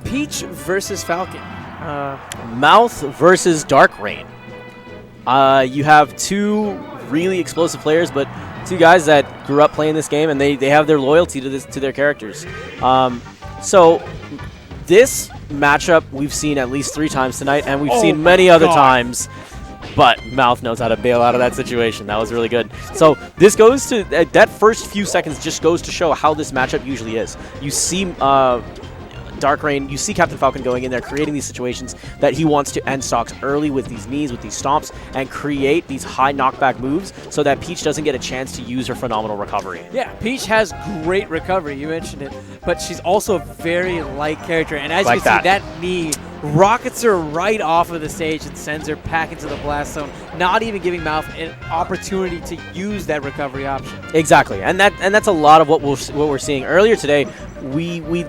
Peach versus Falcon. Mouf versus darkrain. You have two really explosive players, but two guys that grew up playing this game, and they have their loyalty to their characters. So this matchup we've seen at least 3 times tonight, and we've seen many other times. But Mouf knows how to bail out of that situation. That was really good. So this goes to that first few seconds just goes to show how this matchup usually is. You see darkrain, you see Captain Falcon going in there, creating these situations that he wants to end stocks early with these knees, with these stomps, and create these high knockback moves so that Peach doesn't get a chance to use her phenomenal recovery. Yeah, Peach has great recovery, you mentioned it, but she's also a very light character, and as you can see, that knee rockets her right off of the stage and sends her back into the blast zone, not even giving Mouf an opportunity to use that recovery option. Exactly, and that's a lot of what we're seeing earlier today. We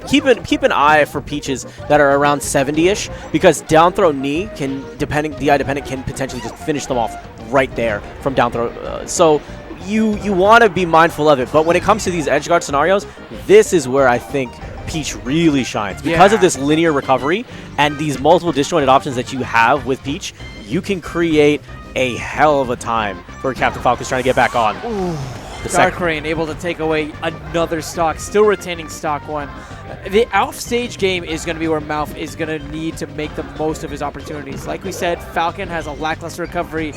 keep an eye for Peaches that are around 70-ish, because down throw knee can, DI dependent, can potentially just finish them off right there from down throw. So you want to be mindful of it, but when it comes to these edge guard scenarios, this is where I think Peach really shines. Because of this linear recovery and these multiple disjointed options that you have with Peach, you can create a hell of a time for Captain Falcon's trying to get back on. darkrain able to take away another stock, still retaining stock 1. The offstage game is going to be where Mouf is going to need to make the most of his opportunities. Like we said, Falcon has a lackluster recovery,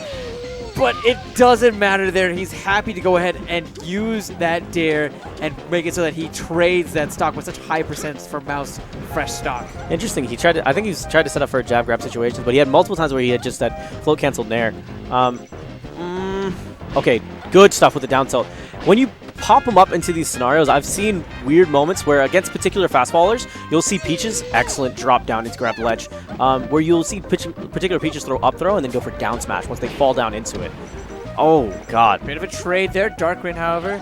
but it doesn't matter there. He's happy to go ahead and use that dare and make it so that he trades that stock with such high percents for Mouf's fresh stock. Interesting. I think he's tried to set up for a jab grab situation, but he had multiple times where he had just that float canceled nair. Okay, good stuff with the down tilt. When you pop him up into these scenarios, I've seen weird moments where against particular fast fallers, you'll see Peaches excellent drop down into grab the ledge, where you'll see particular Peaches throw up throw and then go for down smash once they fall down into it. Oh, God. Bit of a trade there. darkrain, however,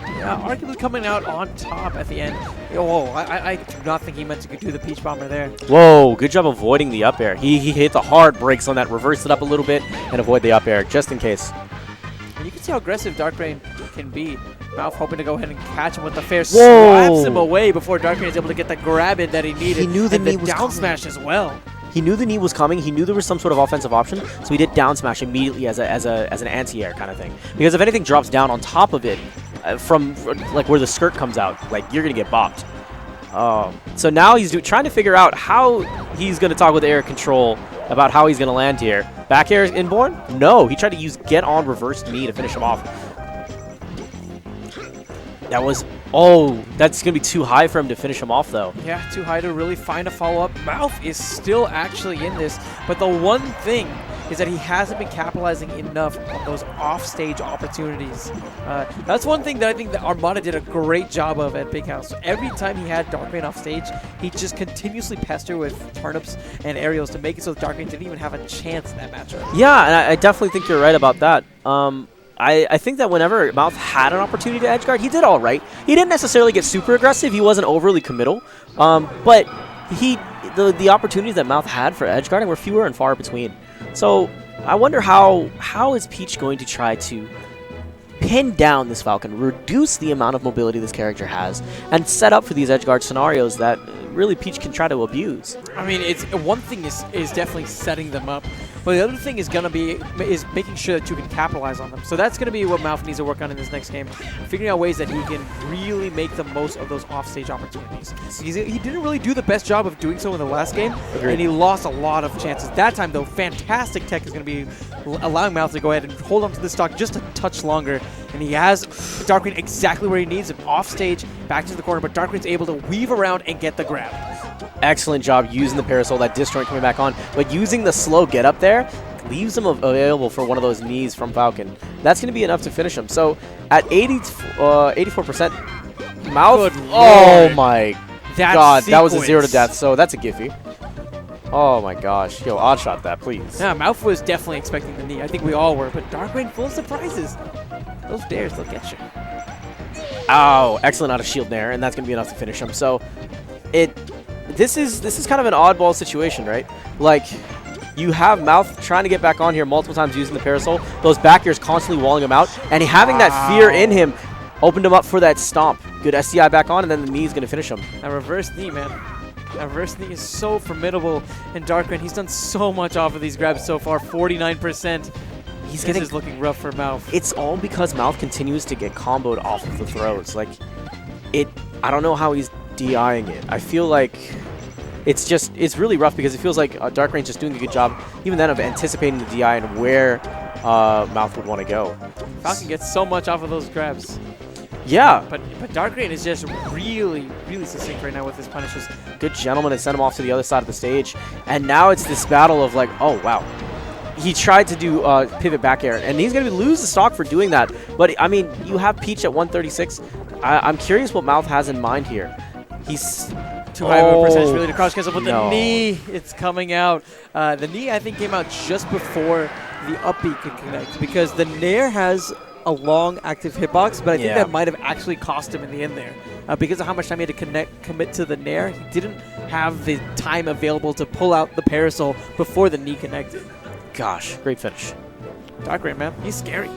arguably coming out on top at the end. Whoa, I do not think he meant to do the Peach Bomber there. Whoa, good job avoiding the up air. He hit the hard brakes on that, reversed it up a little bit, and avoid the up air, just in case. And you can see how aggressive darkrain can be. Mouf hoping to go ahead and catch him with the fair, slaps him away before darkrain is able to get the grab in that he needed. He knew the knee was down coming. smash as well. He knew the knee was coming. He knew there was some sort of offensive option, so he did down smash immediately as an anti-air kind of thing. Because if anything drops down on top of it, from like where the skirt comes out, like you're gonna get bopped. So now he's trying to figure out how he's gonna talk with air control about how he's gonna land here. Back air is inborn? No, he tried to use get on reverse knee to finish him off. That was, that's going to be too high for him to finish him off, though. Yeah, too high to really find a follow-up. Mouf is still actually in this, but the one thing is that he hasn't been capitalizing enough on those off-stage opportunities. That's one thing that I think that Armada did a great job of at Big House. So every time he had darkrain off stage, he just continuously pestered with turnips and aerials to make it so that darkrain didn't even have a chance in that matchup. Yeah, and I definitely think you're right about that. I think that whenever Mouf had an opportunity to edgeguard, he did all right. He didn't necessarily get super aggressive. He wasn't overly committal. But the opportunities that Mouf had for edgeguarding were fewer and far between. So I wonder how is Peach going to try to pin down this Falcon, reduce the amount of mobility this character has, and set up for these edgeguard scenarios that really Peach can try to abuse. I mean, it's one thing is definitely setting them up, but the other thing is making sure that you can capitalize on them. So that's going to be what Mouf needs to work on in this next game, figuring out ways that he can really make the most of those offstage opportunities. He didn't really do the best job of doing so in the last game, and he lost a lot of chances. That time, though, fantastic tech is going to be allowing Mouf to go ahead and hold on to the stock just a touch longer, and he has darkrain exactly where he needs him, off stage, back to the corner, but darkrain's able to weave around and get the grab. Excellent job using the parasol, that disjoint coming back on, but using the slow get up there leaves him available for one of those knees from Falcon. That's going to be enough to finish him. So at 84%, Mouf, oh my god, that was a 0 to death, so that's a Giffy. Oh my gosh, yo, odd shot that, please. Yeah, Mouf was definitely expecting the knee. I think we all were, but darkrain full of surprises. Those dares, they'll get you. Ow, excellent out of shield there, and that's going to be enough to finish him. So this is kind of an oddball situation, right? Like, you have Mouf trying to get back on here multiple times using the parasol. Those back airs constantly walling him out, and having that fear in him opened him up for that stomp. Good SDI back on, and then the knee is going to finish him. That reverse knee, man. reverse knee is so formidable, and darkrain, he's done so much off of these grabs so far, 49%. He's this is looking rough for Mouf. It's all because Mouf continues to get comboed off of the throws. Like, I don't know how he's DIing it. I feel like it's really rough because it feels like darkrain's just doing a good job, even then, of anticipating the DI and where Mouf would want to go. Falcon gets so much off of those grabs. Yeah. But darkrain is just really, really succinct right now with his punishes. Good gentleman to send him off to the other side of the stage. And now it's this battle of like, oh, wow. He tried to do pivot back air, and he's going to lose the stock for doing that. But, I mean, you have Peach at 136. I'm curious what Mouf has in mind here. He's too high of a percentage really to cross cancel, but no. the knee, it's coming out. The knee, I think, came out just before the up B could connect, because the Nair has a long active hitbox, but I think that might have actually cost him in the end there. Because of how much time he had to commit to the Nair, he didn't have the time available to pull out the parasol before the knee connected. Gosh, great finish. darkrain, man, he's scary.